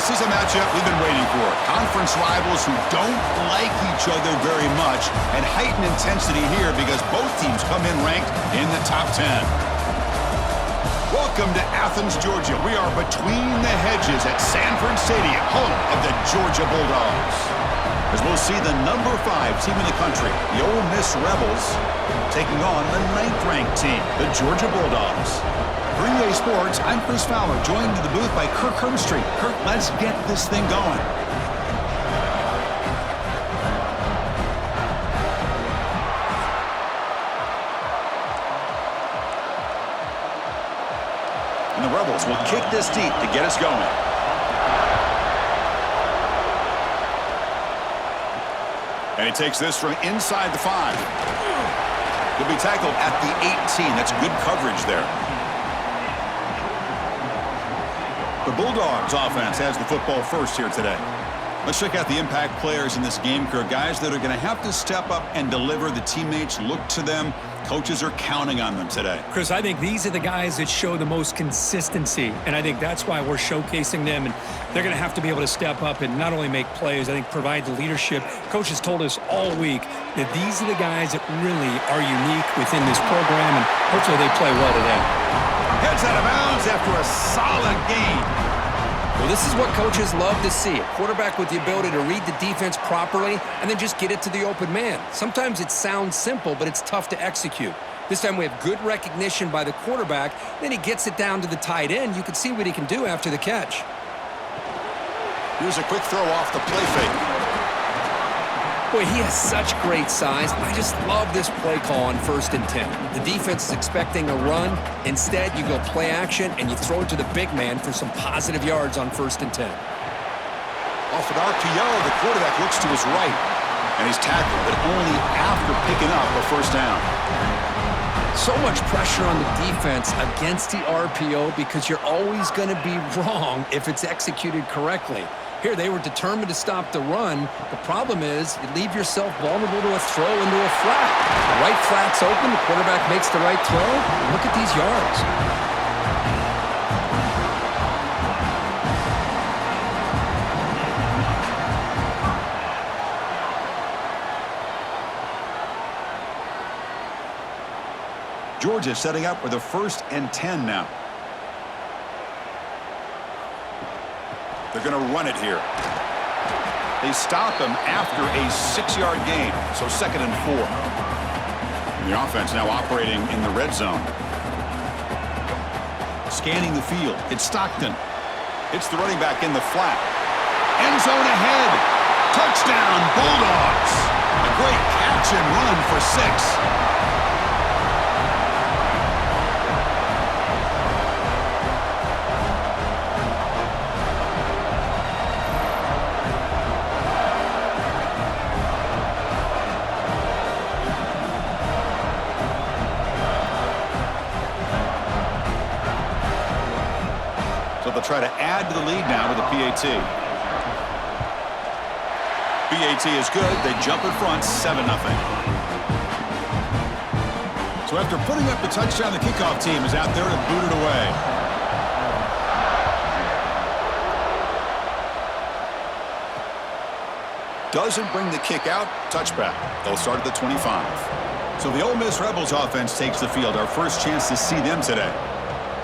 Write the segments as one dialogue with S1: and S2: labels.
S1: This is a matchup we've been waiting for. Conference rivals who don't like each other very much, and heightened intensity here because both teams come in ranked in the top 10. Welcome to Athens, Georgia. We are between the hedges at Sanford Stadium, home of the Georgia Bulldogs. As we'll see the number 5 team in the country, the Ole Miss Rebels, taking on the 9th-ranked team, the Georgia Bulldogs. For EA Sports, I'm Chris Fowler, joined in the booth by Kirk Herbstreit. Kirk, let's get this thing going. And the Rebels will kick this deep to get us going. And he takes this from inside the 5. He'll be tackled at the 18. That's good coverage there. The Bulldogs offense has the football first here today. Let's check out the impact players in this game, Kirk. Guys that are going to have to step up and deliver. The teammates look to them. Coaches are counting on them today.
S2: Chris, I think these are the guys that show the most consistency, and I think that's why we're showcasing them, and they're going to have to be able to step up and not only make plays, I think provide the leadership. Coaches told us all week that these are the guys that really are unique within this program, and hopefully they play well today.
S1: Heads out of bounds after a solid game.
S3: Well, this is what coaches love to see. A quarterback with the ability to read the defense properly and then just get it to the open man. Sometimes it sounds simple, but it's tough to execute. This time we have good recognition by the quarterback. Then he gets it down to the tight end. You can see what he can do after the catch.
S1: Here's a quick throw off the play fake.
S3: Boy, he has such great size. I just love this play call on 1st and 10. The defense is expecting a run. Instead, you go play action, and you throw it to the big man for some positive yards on 1st and 10.
S1: Off an RPO, the quarterback looks to his right, and he's tackled, but only after picking up a 1st down.
S3: So much pressure on the defense against the RPO because you're always going to be wrong if it's executed correctly. Here, they were determined to stop the run. The problem is you leave yourself vulnerable to a throw into a flat. The right flat's open. The quarterback makes the right throw. Look at these yards.
S1: Georgia setting up with a 1st and 10 now. They're going to run it here. They stop him after a 6-yard gain, so 2nd and 4. And the offense now operating in the red zone. Scanning the field. It's Stockton. It's the running back in the flat. End zone ahead. Touchdown, Bulldogs. A great catch and run for 6. They'll try to add to the lead now with a PAT. PAT is good. They jump in front, 7-0. So after putting up the touchdown, the kickoff team is out there to boot it away. Doesn't bring the kick out. Touchback. They'll start at the 25. So the Ole Miss Rebels offense takes the field. Our first chance to see them today.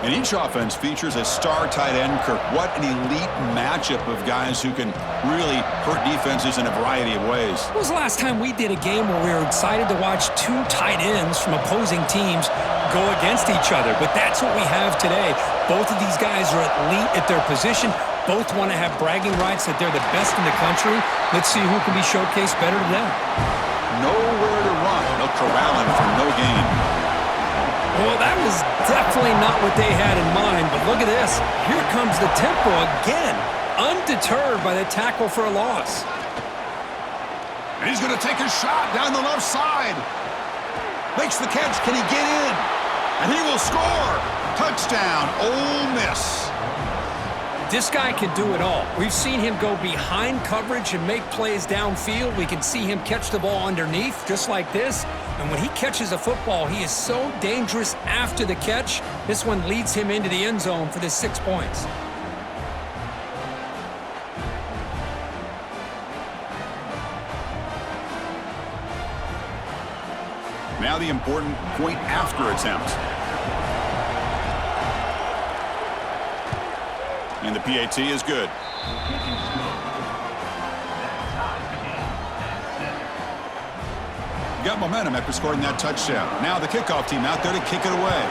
S1: And each offense features a star tight end, Kirk. What an elite matchup of guys who can really hurt defenses in a variety of ways.
S2: When was the last time we did a game where we were excited to watch 2 tight ends from opposing teams go against each other? But that's what we have today. Both of these guys are elite at their position. Both want to have bragging rights that they're the best in the country. Let's see who can be showcased better to them.
S1: Nowhere to run. They'll corral him for no gain.
S2: Well, that was definitely not what they had in mind, but look at this. Here comes the tempo again, undeterred by the tackle for a loss.
S1: And he's going to take a shot down the left side. Makes the catch. Can he get in? And he will score. Touchdown, Ole Miss.
S2: This guy can do it all. We've seen him go behind coverage and make plays downfield. We can see him catch the ball underneath, just like this. And when he catches a football, he is so dangerous after the catch. This one leads him into the end zone for the 6 points.
S1: Now the important point after attempt. And the PAT is good. Got momentum after scoring that touchdown. Now the kickoff team out there to kick it away.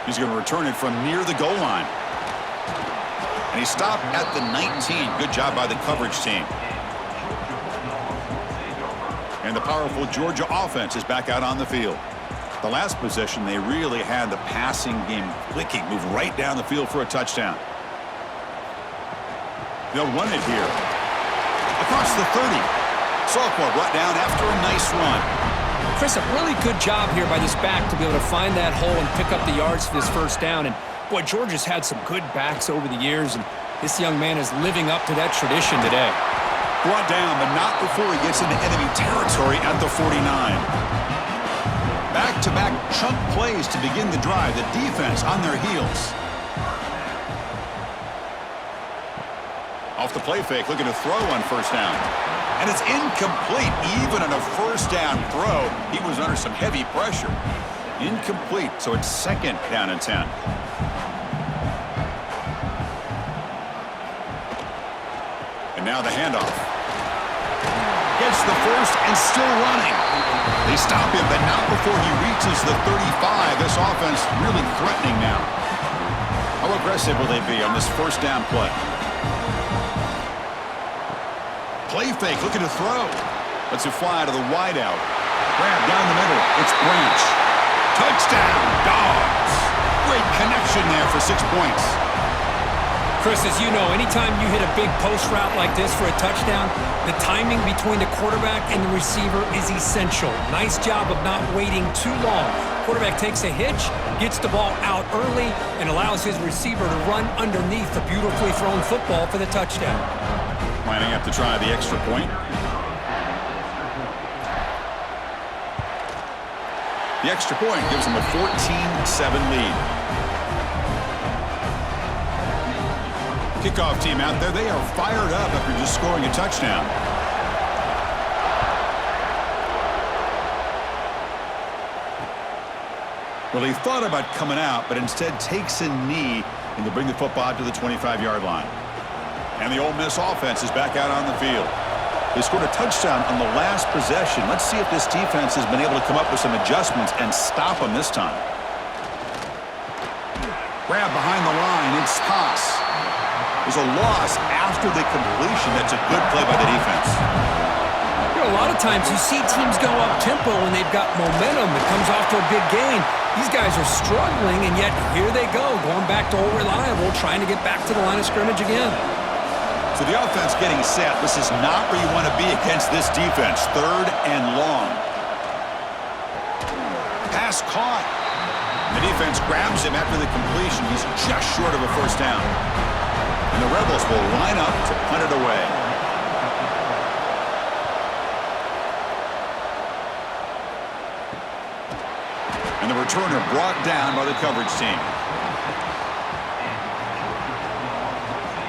S1: He's going to return it from near the goal line. And he stopped at the 19. Good job by the coverage team. And the powerful Georgia offense is back out on the field. The last possession, they really had the passing game clicking. Move right down the field for a touchdown. They'll run it here. Across the 30. Sophomore brought down after a nice run.
S2: Chris, a really good job here by this back to be able to find that hole and pick up the yards for this first down. And, boy, Georgia's had some good backs over the years, and this young man is living up to that tradition today.
S1: Brought down, but not before he gets into enemy territory at the 49. Back-to-back chunk plays to begin the drive. The defense on their heels. Off the play fake, looking to throw on first down. And it's incomplete. Even on a first down throw, he was under some heavy pressure. Incomplete, so it's second down and 10. And now the handoff. Gets the first and still running. They stop him, but not before he reaches the 35. This offense really threatening now. How aggressive will they be on this first down play? Play fake, looking to throw. Lets it fly to the wideout. Grab down the middle. It's Branch. Touchdown, Dogs. Great connection there for 6 points.
S2: Chris, as you know, anytime you hit a big post route like this for a touchdown, the timing between the quarterback and the receiver is essential. Nice job of not waiting too long. Quarterback takes a hitch, gets the ball out early, and allows his receiver to run underneath the beautifully thrown football for the touchdown.
S1: Lining up to try the extra point. The extra point gives them a 14-7 lead. Kickoff team out there, they are fired up after just scoring a touchdown. Well, he thought about coming out, but instead takes a knee and to bring the football to the 25-yard line. And the Ole Miss offense is back out on the field. They scored a touchdown on the last possession. Let's see if this defense has been able to come up with some adjustments and stop them this time. Grab behind the line. It's Haas. There's a loss after the completion. That's a good play by the defense.
S2: You know, a lot of times you see teams go up-tempo when they've got momentum that comes off to a big gain. These guys are struggling, and yet here they go, going back to old reliable, trying to get back to the line of scrimmage again.
S1: So the offense getting set. This is not where you want to be against this defense. Third and long. Pass caught. And the defense grabs him after the completion. He's just short of a first down. And the Rebels will line up to punt it away. And the returner brought down by the coverage team.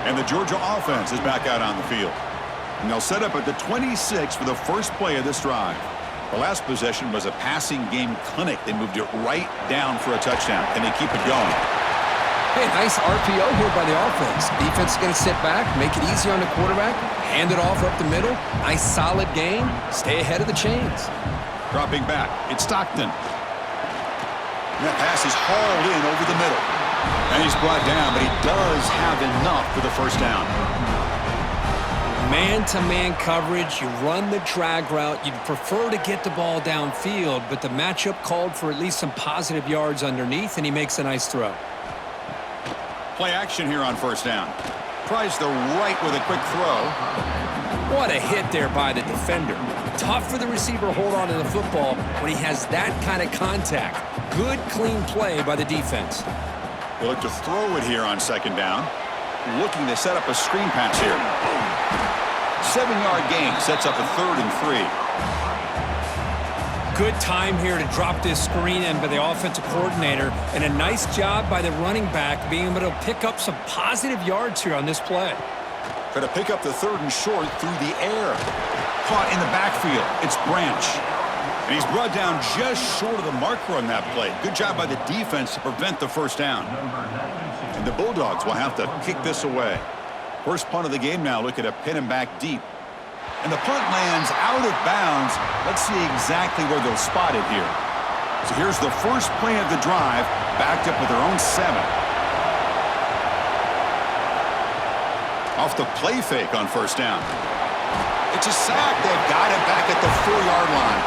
S1: And the Georgia offense is back out on the field. And they'll set up at the 26 for the first play of this drive. The last possession was a passing game clinic. They moved it right down for a touchdown. Can they keep it going?
S3: Hey, nice RPO here by the offense. Defense is going to sit back, make it easy on the quarterback, hand it off up the middle. Nice solid game. Stay ahead of the chains.
S1: Dropping back, it's Stockton. And that pass is hauled in over the middle. And he's brought down, but he does have enough for the first down.
S2: Man-to-man coverage, you run the drag route. You'd prefer to get the ball downfield, but the matchup called for at least some positive yards underneath, and he makes a nice throw.
S1: Play action here on first down. Tries the right with a quick throw.
S2: What a hit there by the defender. Tough for the receiver to hold on to the football when he has that kind of contact. Good, clean play by the defense.
S1: They look to throw it here on second down. Looking to set up a screen pass here. 7-yard gain sets up a 3rd and 3.
S2: Good time here to drop this screen in by the offensive coordinator, and a nice job by the running back being able to pick up some positive yards here on this play.
S1: Try to pick up the 3rd and short through the air. Caught in the backfield. It's Branch. And he's brought down just short of the marker on that play. Good job by the defense to prevent the first down. And the Bulldogs will have to kick this away. First punt of the game now. Look at a pin him back deep. And the punt lands out of bounds. Let's see exactly where they'll spot it here. So here's the first play of the drive, backed up with their own 7. Off the play fake on first down. It's a sack. They've got it back at the 4-yard line.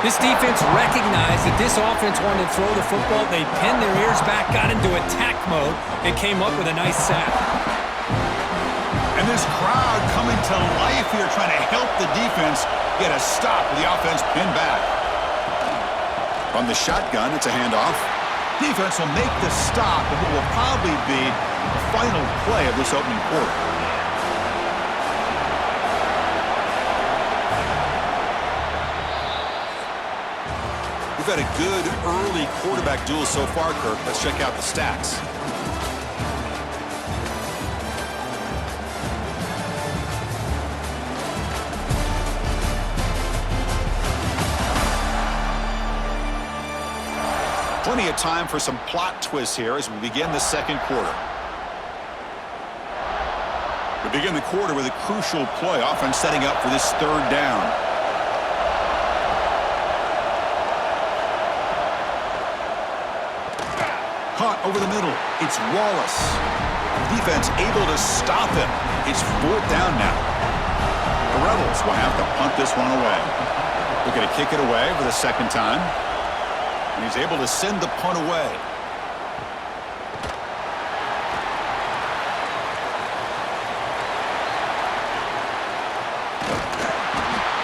S2: This defense recognized that this offense wanted to throw the football. They pinned their ears back, got into attack mode, and came up with a nice sack.
S1: And this crowd coming to life here, trying to help the defense get a stop with the offense pinned back. From the shotgun, it's a handoff. Defense will make the stop, and it will probably be the final play of this opening quarter. We've had a good early quarterback duel so far, Kirk. Let's check out the stats. Plenty of time for some plot twists here as we begin the second quarter. We begin the quarter with a crucial play, offense setting up for this third down. Caught over the middle. It's Wallace. Defense able to stop him. It's fourth down now. The Rebels will have to punt this one away. Looking to kick it away for the second time. And he's able to send the punt away.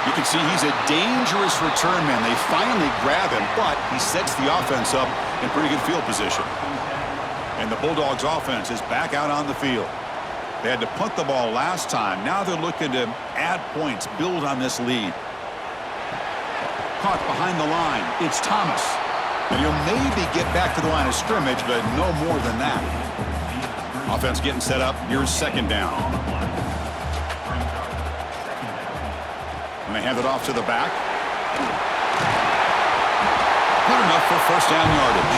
S1: You can see he's a dangerous return man. They finally grab him, but he sets the offense up in pretty good field position. And the Bulldogs offense is back out on the field. They had to punt the ball last time. Now they're looking to add points, build on this lead. Caught behind the line. It's Thomas. And he'll maybe get back to the line of scrimmage, but no more than that. Offense getting set up. Here's second down. And they hand it off to the back. Good enough for first down yardage.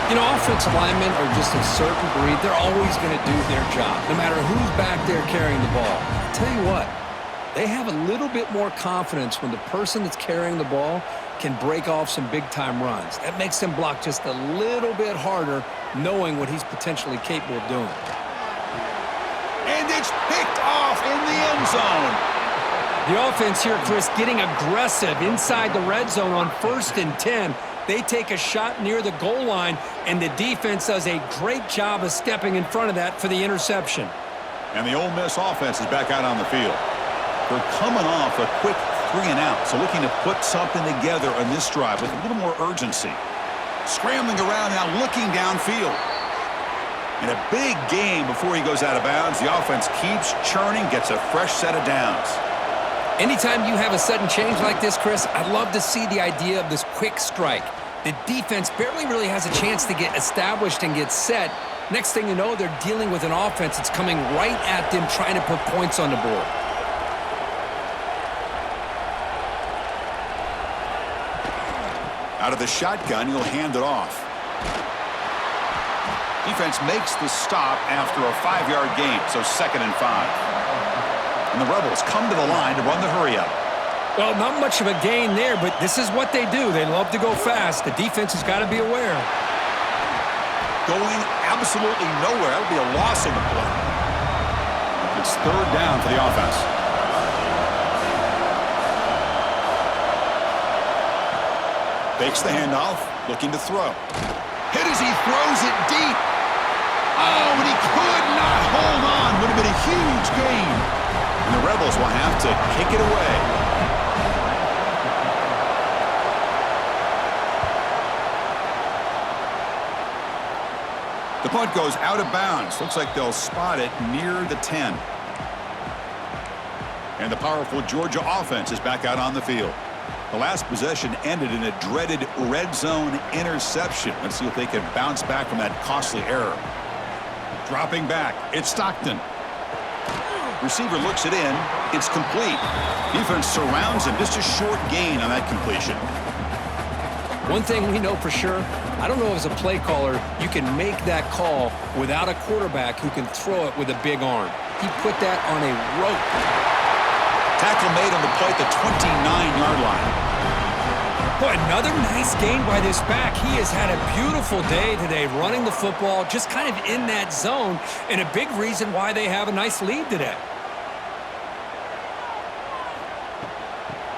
S3: You know, offensive linemen are just a certain breed. They're always going to do their job, no matter who's back there carrying the ball. I'll tell you what, they have a little bit more confidence when the person that's carrying the ball can break off some big-time runs. That makes them block just a little bit harder, knowing what he's potentially capable of doing.
S1: And it's picked off in the end zone.
S2: The offense here, Chris, getting aggressive inside the red zone on 1st and 10. They take a shot near the goal line, and the defense does a great job of stepping in front of that for the interception.
S1: And the Ole Miss offense is back out on the field. They're coming off a quick 3-and-out, so looking to put something together on this drive with a little more urgency. Scrambling around now, looking downfield. In a big game before he goes out of bounds, the offense keeps churning, gets a fresh set of downs.
S3: Anytime you have a sudden change like this, Chris, I'd love to see the idea of this quick strike. The defense barely really has a chance to get established and get set. Next thing you know, they're dealing with an offense that's coming right at them, trying to put points on the board.
S1: Out of the shotgun, he'll hand it off. Defense makes the stop after a 5-yard gain, so 2nd and 5. And the Rebels come to the line to run the hurry-up.
S2: Well, not much of a gain there, but this is what they do. They love to go fast. The defense has got to be aware.
S1: Going absolutely nowhere. That'll be a loss in the play. It's third down for the offense. Fakes the handoff, looking to throw. Hit as he throws it deep. Oh, and he could not hold on. Would have been a huge gain. And the Rebels will have to kick it away. The punt goes out of bounds. Looks like they'll spot it near the 10. And the powerful Georgia offense is back out on the field. The last possession ended in a dreaded red zone interception. Let's see if they can bounce back from that costly error. Dropping back, it's Stockton. Receiver looks it in. It's complete. Defense surrounds him. Just a short gain on that completion.
S3: One thing we know for sure, I don't know as a play caller, you can make that call without a quarterback who can throw it with a big arm. He put that on a rope.
S1: Tackle made on the play at the 29-yard line.
S2: Boy, another nice gain by this back. He has had a beautiful day today running the football, just kind of in that zone, and a big reason why they have a nice lead today.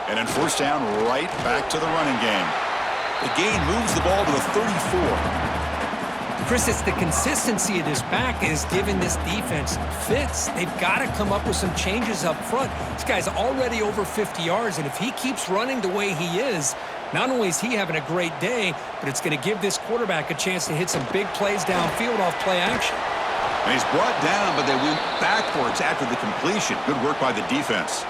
S1: And then first down, right back to the running game. The gain moves the ball to the 34.
S2: Chris, it's the consistency of this back is giving this defense fits. They've got to come up with some changes up front. This guy's already over 50 yards, and if he keeps running the way he is, not only is he having a great day, but it's going to give this quarterback a chance to hit some big plays downfield off play action.
S1: And he's brought down, but they went backwards after the completion. Good work by the defense.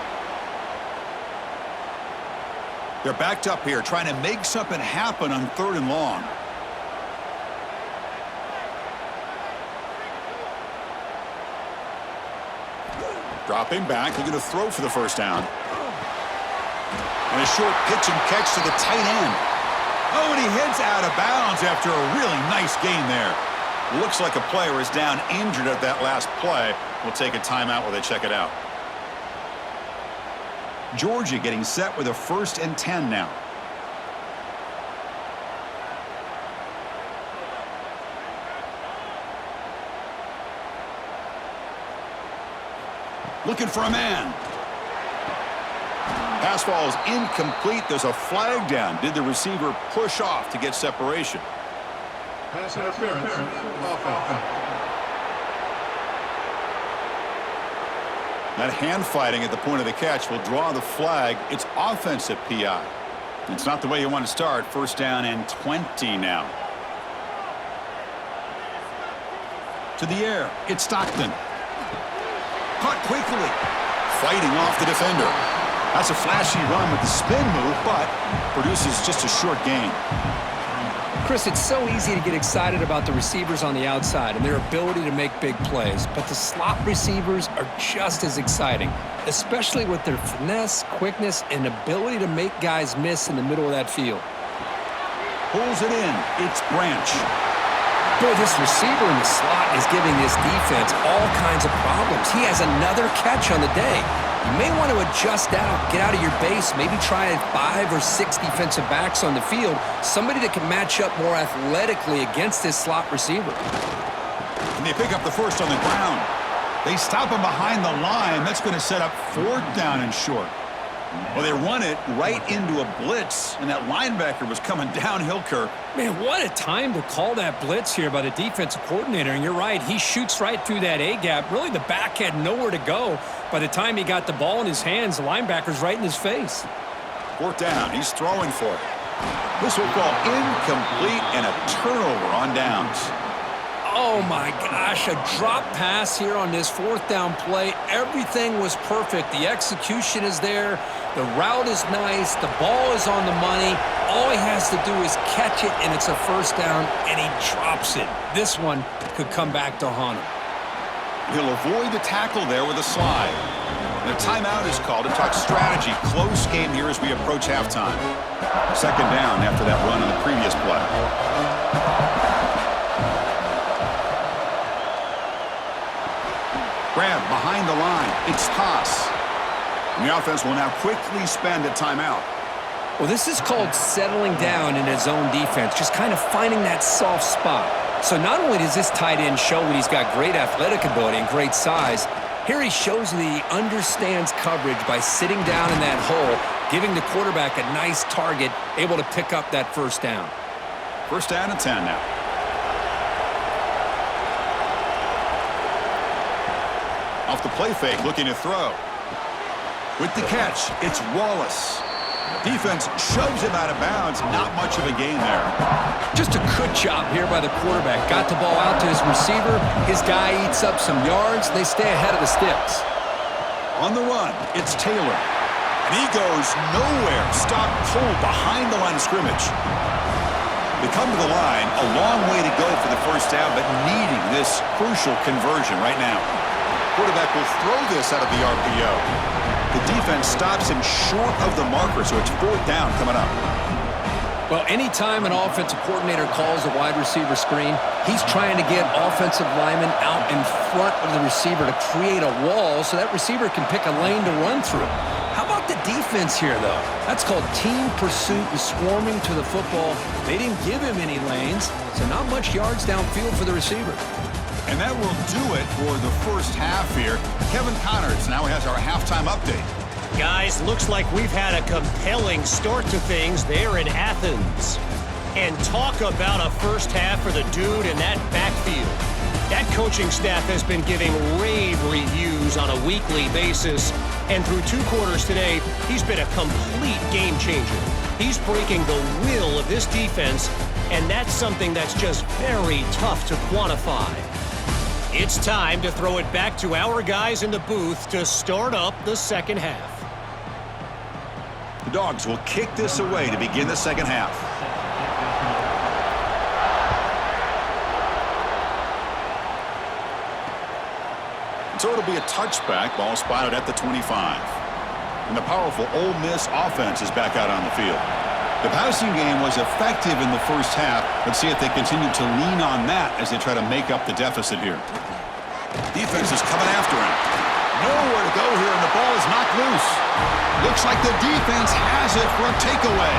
S1: They're backed up here, trying to make something happen on 3rd and long. Dropping back, looking to throw for the first down. And a short pitch and catch to the tight end. Oh, and he heads out of bounds after a really nice gain there. Looks like a player is down injured at that last play. We'll take a timeout while they check it out. Georgia getting set with a 1st and 10 now. Looking for a man. Pass ball is incomplete. There's a flag down. Did the receiver push off to get separation?
S4: Pass interference. Offense.
S1: That hand fighting at the point of the catch will draw the flag. It's offensive PI. It's not the way you want to start. First down and 20 now. To the air. It's Stockton. Caught quickly. Fighting off the defender. That's a flashy run with the spin move, but produces just a short gain.
S3: Chris, it's so easy to get excited about the receivers on the outside and their ability to make big plays, but the slot receivers are just as exciting, especially with their finesse, quickness, and ability to make guys miss in the middle of that field.
S1: Pulls it in. It's Branch.
S3: Boy, this receiver in the slot is giving this defense all kinds of problems. He has another catch on the day. You may want to adjust out, get out of your base, maybe try 5 or 6 defensive backs on the field, somebody that can match up more athletically against this slot receiver.
S1: And they pick up the first on the ground. They stop him behind the line. That's going to set up 4th down and short. Well, they run it right into a blitz, and that linebacker was coming downhill, Kirk.
S2: Man, what a time to call that blitz here by the defensive coordinator. And you're right, he shoots right through that A-gap. Really, the back had nowhere to go. By the time he got the ball in his hands, the linebacker's right in his face.
S1: 4th down. He's throwing for it. This will fall incomplete and a turnover on downs.
S3: Oh, my gosh, a drop pass here on this 4th down play. Everything was perfect. The execution is there. The route is nice. The ball is on the money. All he has to do is catch it, and it's a 1st down, and he drops it. This one could come back to haunt him.
S1: He'll avoid the tackle there with a slide. And a timeout is called to talk strategy. Close game here as we approach halftime. 2nd down after that run on the previous play. Grab behind the line. It's toss. And the offense will now quickly spend a timeout.
S3: Well, this is called settling down in his own defense, just kind of finding that soft spot. So not only does this tight end show that he's got great athletic ability and great size, here he shows that he understands coverage by sitting down in that hole, giving the quarterback a nice target, able to pick up that 1st down.
S1: 1st down and 10 now. Off the play fake, looking to throw. With the catch, it's Wallace. Defense shoves him out of bounds. Not much of a gain there.
S3: Just a good job here by the quarterback. Got the ball out to his receiver. His guy eats up some yards. They stay ahead of the sticks.
S1: On the run, it's Taylor. And he goes nowhere. Stopped cold behind the line of scrimmage. They come to the line, a long way to go for the 1st down, but needing this crucial conversion right now. Quarterback will throw this out of the RPO. The defense stops him short of the marker, so it's 4th down coming up.
S3: Well, anytime an offensive coordinator calls a wide receiver screen, he's trying to get offensive linemen out in front of the receiver to create a wall so that receiver can pick a lane to run through. How about the defense here, though? That's called team pursuit and swarming to the football. They didn't give him any lanes, so not much yards downfield for the receiver.
S1: And that will do it for the first half here. Kevin Connors now has our halftime update.
S5: Guys, looks like we've had a compelling start to things there in Athens. And talk about a first half for the dude in that backfield. That coaching staff has been giving rave reviews on a weekly basis. And through 2 quarters today, he's been a complete game changer. He's breaking the will of this defense, and that's something that's just very tough to quantify. It's time to throw it back to our guys in the booth to start up the second half.
S1: The Dogs will kick this away to begin the second half. So it'll be a touchback, ball spotted at the 25. And the powerful Ole Miss offense is back out on the field. The passing game was effective in the first half. Let's see if they continue to lean on that as they try to make up the deficit here. Defense is coming after him. Nowhere to go here, and the ball is knocked loose. Looks like the defense has it for a takeaway.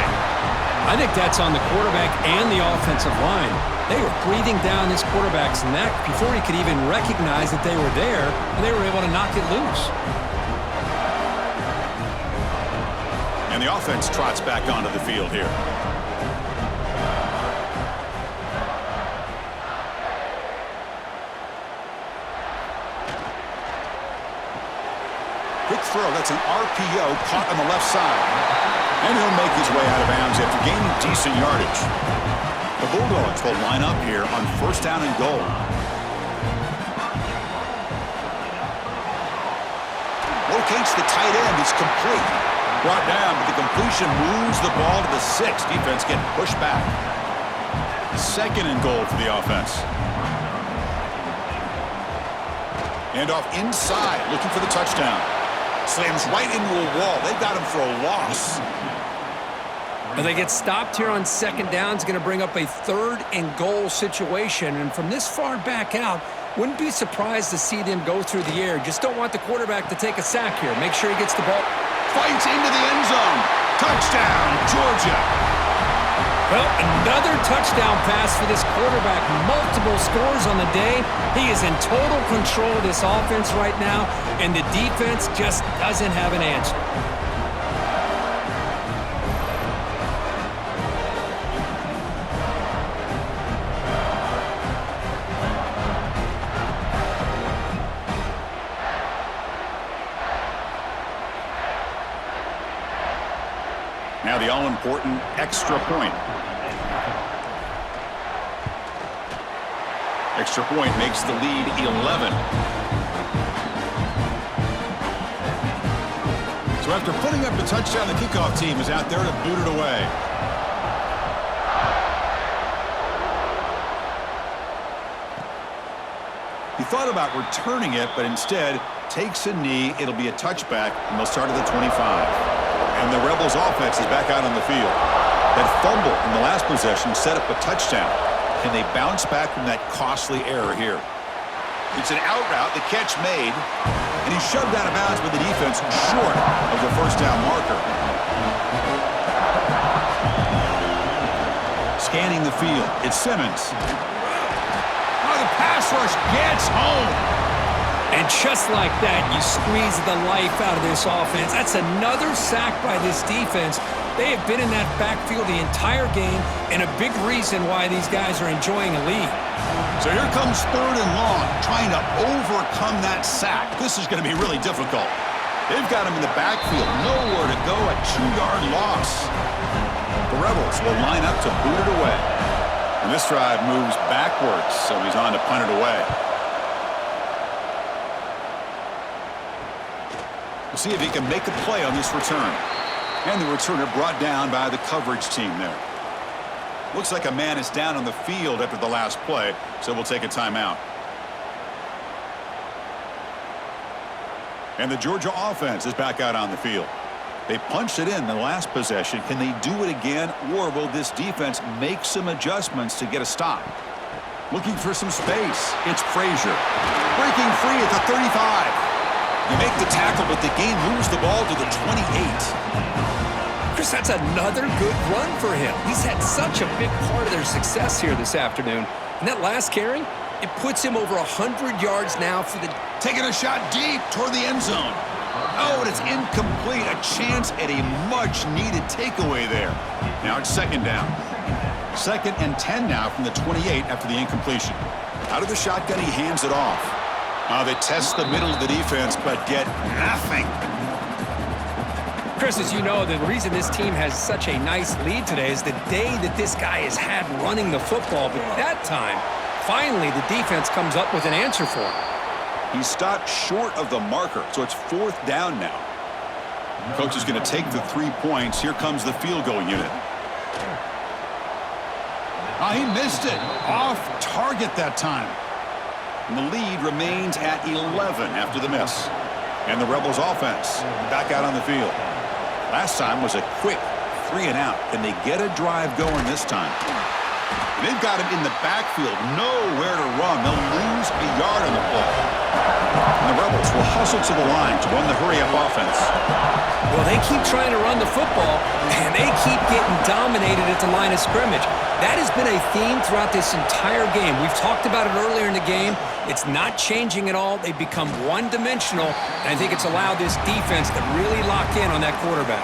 S3: I think that's on the quarterback and the offensive line. They were breathing down this quarterback's neck before he could even recognize that they were there, and they were able to knock it loose.
S1: And the offense trots back onto the field here. Quick throw, that's an RPO caught on the left side. And he'll make his way out of bounds after gaining decent yardage. The Bulldogs will line up here on 1st down and goal. Locates the tight end. It's complete. Brought down, but the completion moves the ball to the 6. Defense getting pushed back. 2nd and goal for the offense. And off inside, looking for the touchdown. Slams right into a wall. They've got him for a loss.
S3: Well, they get stopped here on 2nd down. It's going to bring up a 3rd and goal situation. And from this far back out, wouldn't be surprised to see them go through the air. Just don't want the quarterback to take a sack here. Make sure he gets the ball.
S1: Fights into the end zone. Touchdown, Georgia.
S3: Well, another touchdown pass for this quarterback. Multiple scores on the day. He is in total control of this offense right now, and the defense just doesn't have an answer.
S1: Now the all-important extra point. Extra point makes the lead 11. So after putting up the touchdown, the kickoff team is out there to boot it away. He thought about returning it, but instead takes a knee. It'll be a touchback, and they'll start at the 25. And the Rebels offense is back out on the field. That fumble in the last possession set up a touchdown. Can they bounce back from that costly error here? It's an out route, the catch made, and he's shoved out of bounds with the defense short of the 1st down marker. Scanning the field, it's Simmons. Oh, the pass rush gets home.
S3: And just like that, you squeeze the life out of this offense. That's another sack by this defense. They have been in that backfield the entire game, and a big reason why these guys are enjoying a lead.
S1: So here comes 3rd and long, trying to overcome that sack. This is going to be really difficult. They've got him in the backfield, nowhere to go, a 2-yard loss. The Rebels will line up to boot it away. And this drive moves backwards, so he's on to punt it away. We'll see if he can make a play on this return. And the returner brought down by the coverage team there. Looks like a man is down on the field after the last play, so we'll take a timeout. And the Georgia offense is back out on the field. They punched it in the last possession. Can they do it again, or will this defense make some adjustments to get a stop? Looking for some space. It's Frazier. Breaking free at the 35. You make the tackle, but the game moves the ball to the 28.
S3: Chris, that's another good run for him. He's had such a big part of their success here this afternoon. And that last carry, it puts him over 100 yards now for the...
S1: Taking a shot deep toward the end zone. Oh, and it's incomplete. A chance at a much-needed takeaway there. Now it's second down. 2nd and 10 now from the 28 after the incompletion. Out of the shotgun, he hands it off. They test the middle of the defense, but get nothing.
S2: Chris, as you know, the reason this team has such a nice lead today is the day that this guy has had running the football. But that time, finally, the defense comes up with an answer for him.
S1: He stopped short of the marker, so it's 4th down now. Coach is going to take the 3 points. Here comes the field goal unit. He missed it. Off target that time. And the lead remains at 11 after the miss. And the Rebels offense back out on the field. Last time was a quick 3 and out. Can they get a drive going this time? They've got him in the backfield, nowhere to run. They'll lose a yard on the play. And the Rebels will hustle to the line to run the hurry-up offense.
S2: Well, they keep trying to run the football, and they keep getting dominated at the line of scrimmage. That has been a theme throughout this entire game. We've talked about it earlier in the game. It's not changing at all. They've become one-dimensional, and I think it's allowed this defense to really lock in on that quarterback.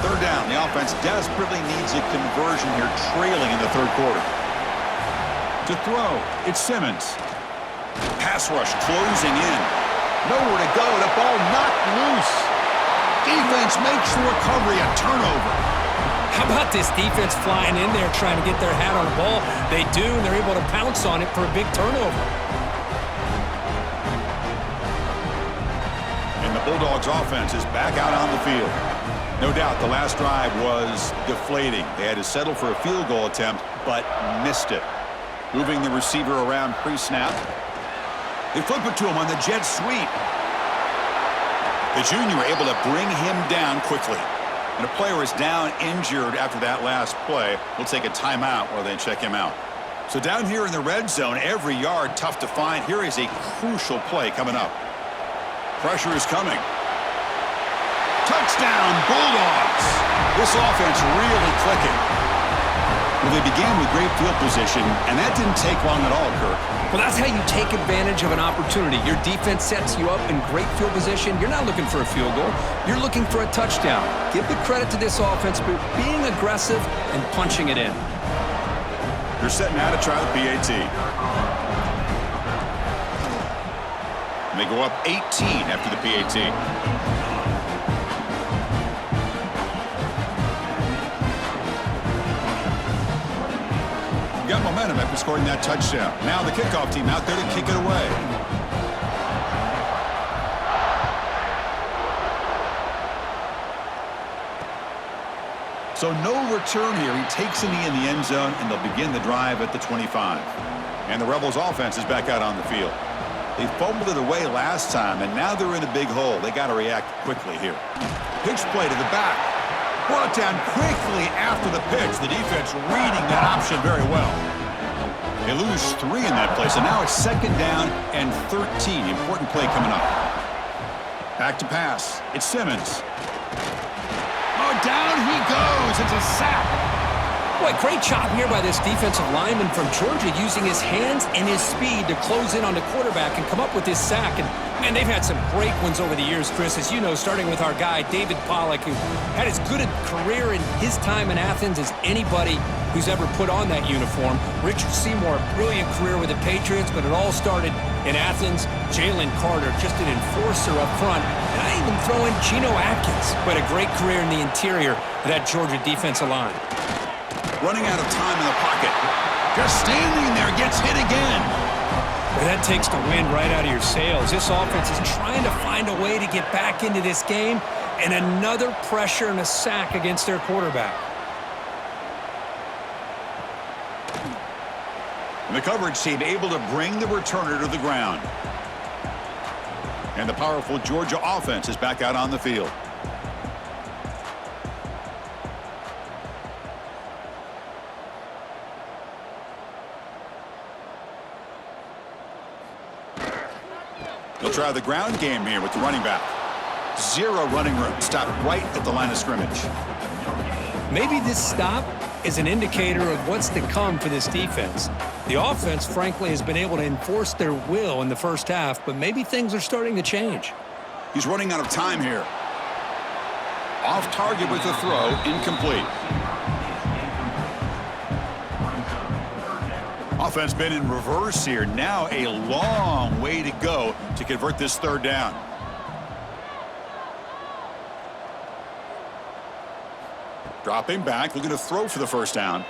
S1: 3rd down. The offense desperately needs a conversion here, trailing in the 3rd quarter. To throw, it's Simmons. Pass rush closing in. Nowhere to go. The ball knocked loose. Defense makes the recovery a turnover.
S2: How about this defense flying in there trying to get their hat on the ball? They do, and they're able to pounce on it for a big turnover.
S1: And the Bulldogs offense is back out on the field. No doubt the last drive was deflating. They had to settle for a field goal attempt, but missed it. Moving the receiver around pre-snap. They flip it to him on the jet sweep. The junior able to bring him down quickly. And a player is down injured after that last play. We'll take a timeout while they check him out. So down here in the red zone, every yard tough to find. Here is a crucial play coming up. Pressure is coming. Touchdown, Bulldogs! This offense really clicking. Well, they began with great field position, and that didn't take long at all, Kirk.
S3: Well, that's how you take advantage of an opportunity. Your defense sets you up in great field position. You're not looking for a field goal. You're looking for a touchdown. Give the credit to this offense for being aggressive and punching it in.
S1: They're setting out to try the PAT. And they go up 18 after the PAT. Got momentum after scoring that touchdown. Now the kickoff team out there to kick it away. So no return here. He takes a knee in the end zone, and they'll begin the drive at the 25. And the Rebels offense is back out on the field. They fumbled it away last time, and now they're in a big hole. They got to react quickly here. Pitch play to the back. Brought down quickly after the pitch. The defense reading that option very well. They lose 3 in that play, so now it's 2nd down and 13. Important play coming up. Back to pass. It's Simmons. Oh, down he goes. It's a sack.
S2: Boy, great job here by this defensive lineman from Georgia using his hands and his speed to close in on the quarterback and come up with this sack. And, man, they've had some great ones over the years, Chris, as you know, starting with our guy, David Pollock, who had as good a career in his time in Athens as anybody who's ever put on that uniform. Richard Seymour, a brilliant career with the Patriots, but it all started in Athens. Jalen Carter, just an enforcer up front. And I even throw in Geno Atkins, who had a great career in the interior of that Georgia defensive line.
S1: Running out of time in the pocket. Just standing there, gets hit again.
S2: Well, that takes the wind right out of your sails. This offense is trying to find a way to get back into this game, and another pressure and a sack against their quarterback.
S1: And the coverage team able to bring the returner to the ground. And the powerful Georgia offense is back out on the field. They'll try the ground game here with the running back. Zero running room. Stop right at the line of scrimmage.
S2: Maybe this stop is an indicator of what's to come for this defense. The offense, frankly, has been able to enforce their will in the first half, but maybe things are starting to change.
S1: He's running out of time here. Off target with the throw, incomplete. Offense been in reverse here. Now a long way to go to convert this third down. Dropping back, looking to throw for the first down.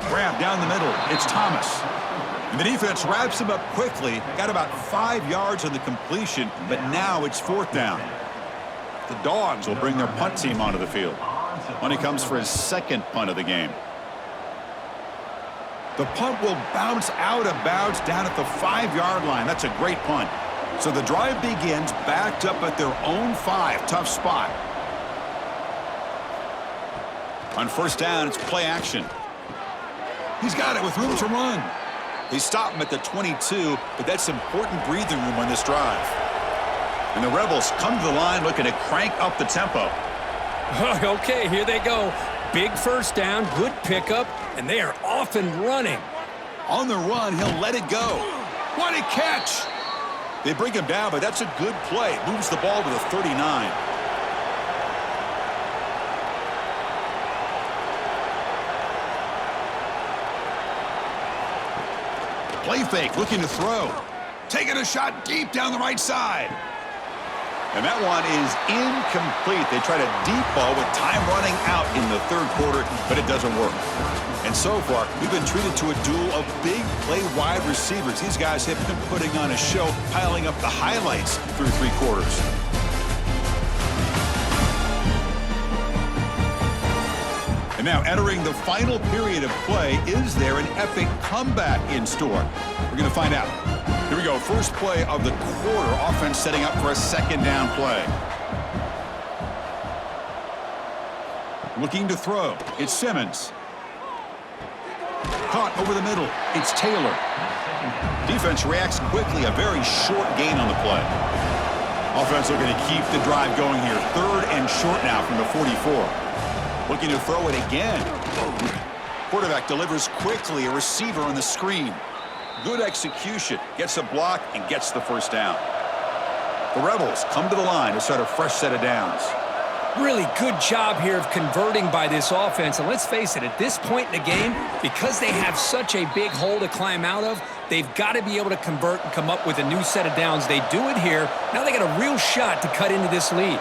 S1: Grab down the middle. It's Thomas. And the defense wraps him up quickly. Got about 5 yards on the completion, but now it's fourth down. The Dogs will bring their punt team onto the field. When he comes for his second punt of the game. The punt will bounce out of bounds down at the 5-yard line. That's a great punt. So the drive begins backed up at their own 5. Tough spot. On first down, it's play action. He's got it with room to run. They stop him at the 22, but that's important breathing room on this drive. And the Rebels come to the line looking to crank up the tempo.
S2: Okay, here they go. Big first down, good pickup, and they are off and running.
S1: On the run, he'll let it go. What a catch! They bring him down, but that's a good play. Moves the ball to the 39. Play fake, looking to throw. Taking a shot deep down the right side. And that one is incomplete. They tried a deep ball with time running out in the third quarter, but it doesn't work. And so far, we've been treated to a duel of big play wide receivers. These guys have been putting on a show, piling up the highlights through 3 quarters. And now entering the final period of play, is there an epic comeback in store? We're going to find out. Here we go, first play of the quarter. Offense setting up for a second down play. Looking to throw. It's Simmons. Caught over the middle. It's Taylor. Defense reacts quickly. A very short gain on the play. Offense looking to keep the drive going here. Third and short now from the 44. Looking to throw it again. Quarterback delivers quickly. A receiver on the screen. Good execution. Gets a block and gets the first down. The Rebels come to the line to start a fresh set of downs.
S2: Really good job here of converting by this offense. And let's face it, at this point in the game, because they have such a big hole to climb out of, they've got to be able to convert and come up with a new set of downs. They do it here. Now they got a real shot to cut into this lead.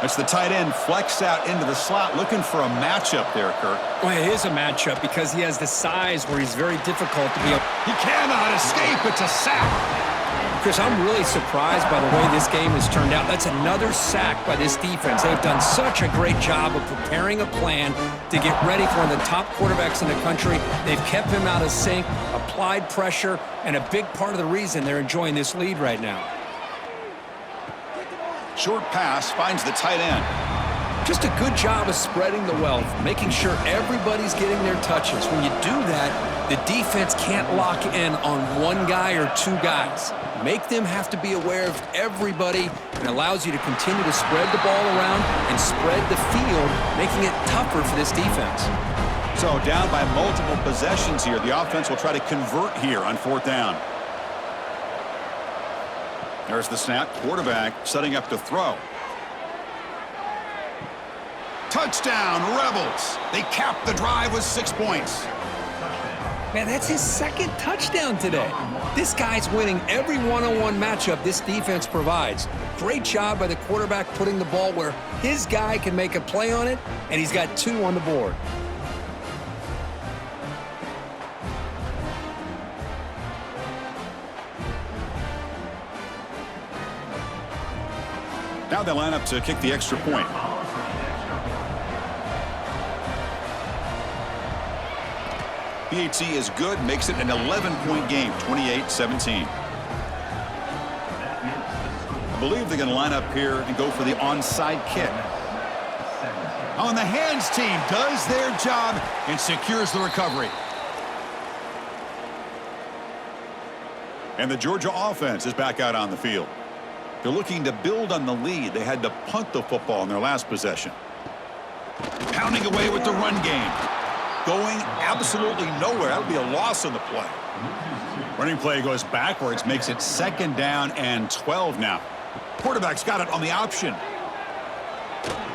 S1: That's the tight end flexed out into the slot, looking for a matchup there, Kirk.
S2: Well, it is a matchup because he has the size where he's very difficult to be able.
S1: He cannot escape. It's a sack.
S2: Chris, I'm really surprised by the way this game has turned out. That's another sack by this defense. They've done such a great job of preparing a plan to get ready for one of the top quarterbacks in the country. They've kept him out of sync, applied pressure, and a big part of the reason they're enjoying this lead right now.
S1: Short pass finds the tight end.
S2: Just a good job of spreading the wealth, making sure everybody's getting their touches. When you do that, the defense can't lock in on one guy or 2 guys. Make them have to be aware of everybody, and allows you to continue to spread the ball around and spread the field, making it tougher for this defense.
S1: So down by multiple possessions here. The offense will try to convert here on fourth down. There's the snap. Quarterback setting up to throw. Touchdown, Rebels. They cap the drive with 6 points.
S2: Man, that's his second touchdown today. This guy's winning every one-on-one matchup this defense provides. Great job by the quarterback putting the ball where his guy can make a play on it, and he's got 2 on the board.
S1: Now they line up to kick the extra point. PAT is good, makes it an 11-point game, 28-17. believe they're going to line up here and go for the onside kick. Oh, and the hands team does their job and secures the recovery. And the Georgia offense is back out on the field. They're looking to build on the lead. They had to punt the football in their last possession. Pounding away with the run game. Going absolutely nowhere. That would be a loss on the play. Running play goes backwards, makes it 2nd down and 12 now. Quarterback's got it on the option.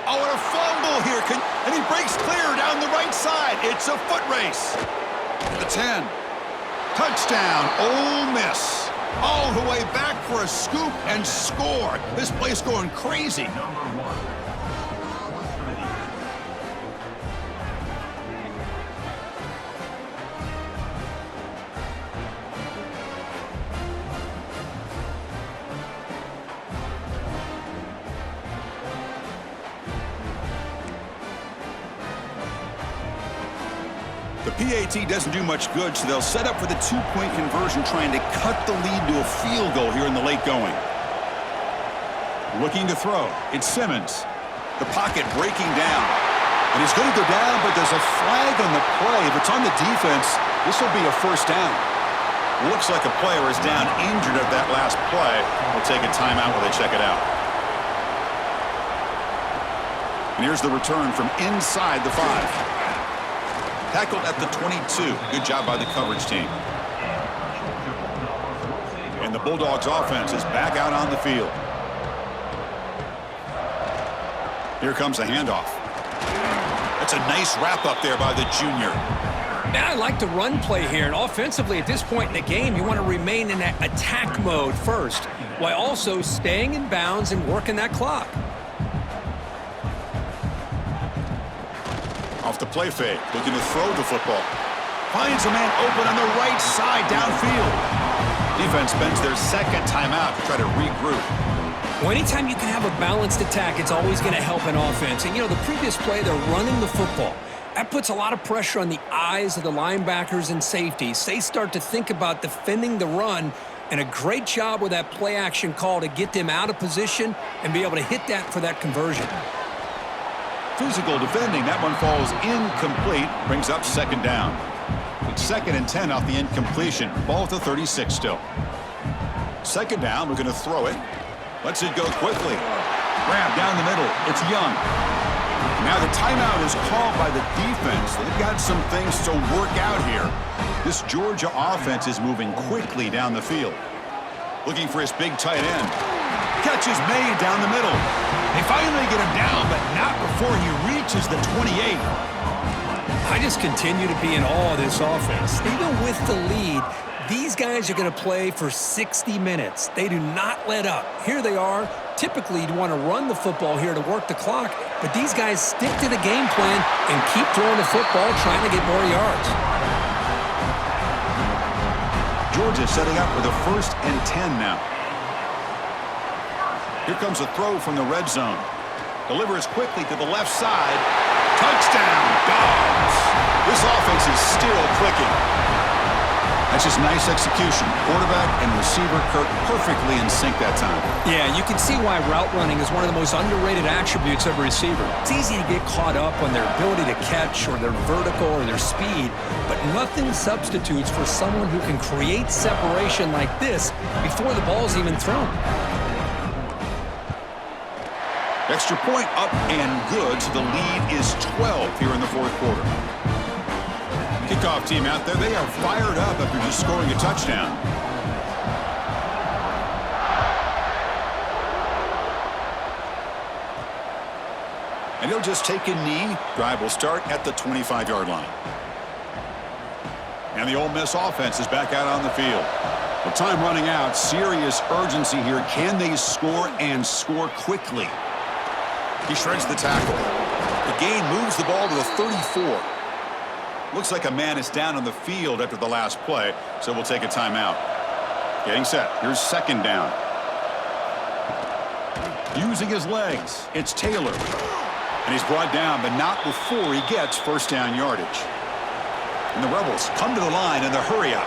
S1: Oh, and a fumble here. And he breaks clear down the right side. It's a foot race. The 10. Touchdown, Ole Miss. All the way back for a scoop and score. This place going crazy. The PAT doesn't do much good, so they'll set up for the 2-point conversion, trying to cut the lead to a field goal here in the late going. Looking to throw. It's Simmons. The pocket breaking down. And he's going to go down, but there's a flag on the play. If it's on the defense, this will be a 1st down. Looks like a player is down injured at that last play. We'll take a timeout while they check it out. And here's the return from inside the 5. Tackled at the 22. Good job by the coverage team. And the Bulldogs offense is back out on the field. Here comes a handoff. That's a nice wrap up there by the junior.
S2: Now I like the run play here, and offensively at this point in the game, you want to remain in that attack mode first, while also staying in bounds and working that clock.
S1: Off the play fake, looking to throw the football. Finds a man open on the right side downfield. Defense spends their 2nd timeout to try to regroup.
S2: Well, anytime you can have a balanced attack, it's always going to help an offense. And, you know, the previous play, they're running the football. That puts a lot of pressure on the eyes of the linebackers and safeties. They start to think about defending the run, and a great job with that play action call to get them out of position and be able to hit that for that conversion.
S1: Physical defending. That one falls incomplete. Brings up 2nd down. It's 2nd and 10 off the incompletion. Ball at the 36 still. 2nd down. We're going to throw it. Lets it go quickly. Grab down the middle. It's Young. Now the timeout is called by the defense. They've got some things to work out here. This Georgia offense is moving quickly down the field. Looking for his big tight end. Catch is made down the middle. They finally get him down, but not before he reaches the 28.
S2: I just continue to be in awe of this offense. Even with the lead, these guys are going to play for 60 minutes. They do not let up. Here they are. Typically, you'd want to run the football here to work the clock, but these guys stick to the game plan and keep throwing the football, trying to get more yards.
S1: Georgia setting up with a 1st and 10 now. Here comes a throw from the red zone. Delivers quickly to the left side. Touchdown, Dogs! This offense is still clicking. That's just nice execution. Quarterback and receiver Kirk perfectly in sync that time.
S2: Yeah, you can see why route running is one of the most underrated attributes of a receiver. It's easy to get caught up on their ability to catch or their vertical or their speed, but nothing substitutes for someone who can create separation like this before the ball's even thrown.
S1: Extra point up and good, so the lead is 12 here in the 4th quarter. Kickoff team out there, they are fired up after just scoring a touchdown. And he'll just take a knee. Drive will start at the 25-yard line. And the Ole Miss offense is back out on the field. With time running out, serious urgency here. Can they score and score quickly? He shreds the tackle. The gain moves the ball to the 34. Looks like a man is down on the field after the last play, so we'll take a timeout. Getting set. Here's 2nd down. Using his legs, it's Taylor. And he's brought down, but not before he gets 1st down yardage. And the Rebels come to the line in the hurry up.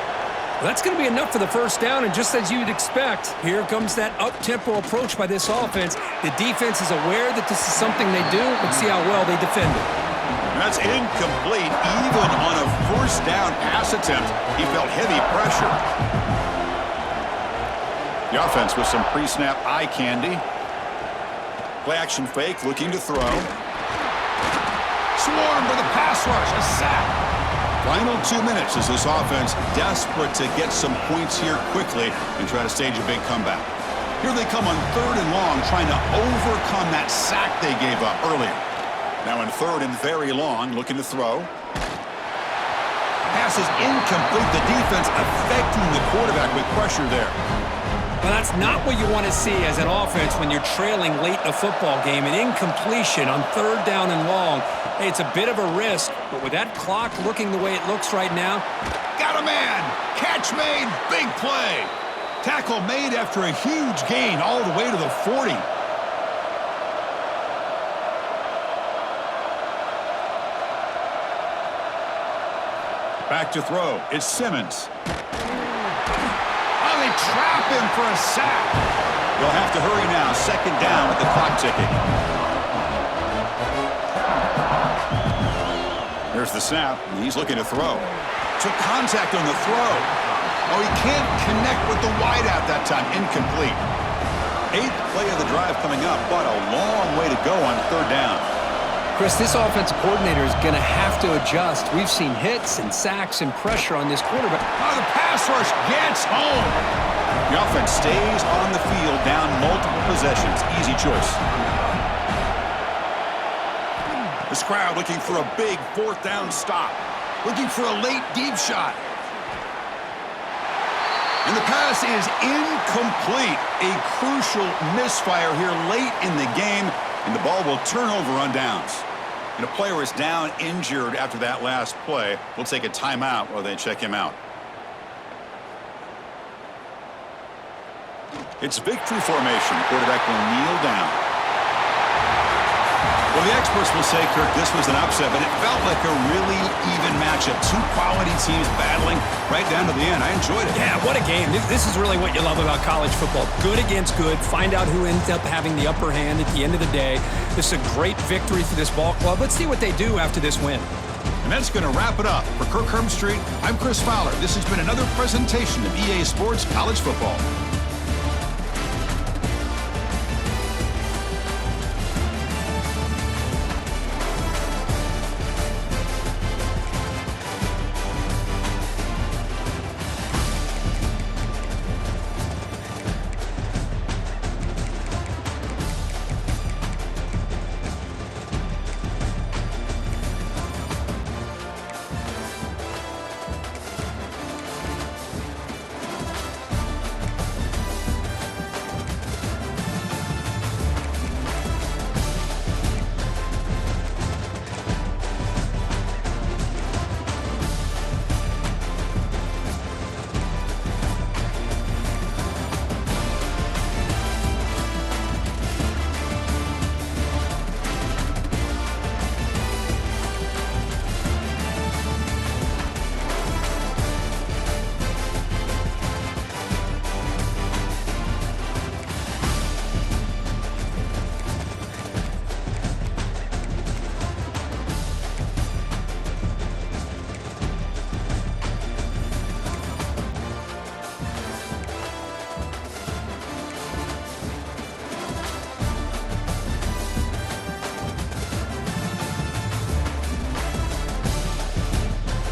S2: Well, that's going to be enough for the first down, and just as you'd expect, here comes that up-tempo approach by this offense. The defense is aware that this is something they do. Let's see how well they defend it.
S1: That's incomplete. Even on a first down pass attempt, he felt heavy pressure. The offense with some pre-snap eye candy. Play action fake, looking to throw. Swarmed by the pass rush, a sack. Final 2 minutes as this offense desperate to get some points here quickly and try to stage a big comeback. Here they come on 3rd and long, trying to overcome that sack they gave up earlier. Now in 3rd and very long, looking to throw. Pass is incomplete. The defense affecting the quarterback with pressure there.
S2: Well, that's not what you want to see as an offense when you're trailing late in a football game. An incompletion on 3rd down and long. Hey, it's a bit of a risk, but with that clock looking the way it looks right now.
S1: Got a man. Catch made. Big play. Tackle made after a huge gain all the way to the 40. Back to throw. It's Simmons. Oh, they trap him for a sack. They'll have to hurry now. 2nd down with the clock ticking. There's the snap. He's looking to throw. Took contact on the throw. Oh, he can't connect with the wideout that time. Incomplete. 8th play of the drive coming up, but a long way to go on 3rd down.
S3: Chris, this offensive coordinator is going to have to adjust. We've seen hits and sacks and pressure on this quarterback.
S1: Oh, the pass rush gets home. The offense stays on the field, down multiple possessions. Easy choice. This crowd looking for a big 4th down stop. Looking for a late deep shot. And the pass is incomplete. A crucial misfire here late in the game, and the ball will turn over on downs. And a player is down injured after that last play. We'll take a timeout while they check him out. It's victory formation. The quarterback will kneel down. Well, the experts will say, Kirk, this was an upset, but it felt like a really even matchup. 2 quality teams battling right down to the end. I enjoyed it.
S2: Yeah, what a game. This is really what you love about college football. Good against good. Find out who ends up having the upper hand at the end of the day. This is a great victory for this ball club. Let's see what they do after this win.
S1: And that's going to wrap it up. For Kirk Street, I'm Chris Fowler. This has been another presentation of EA Sports College Football.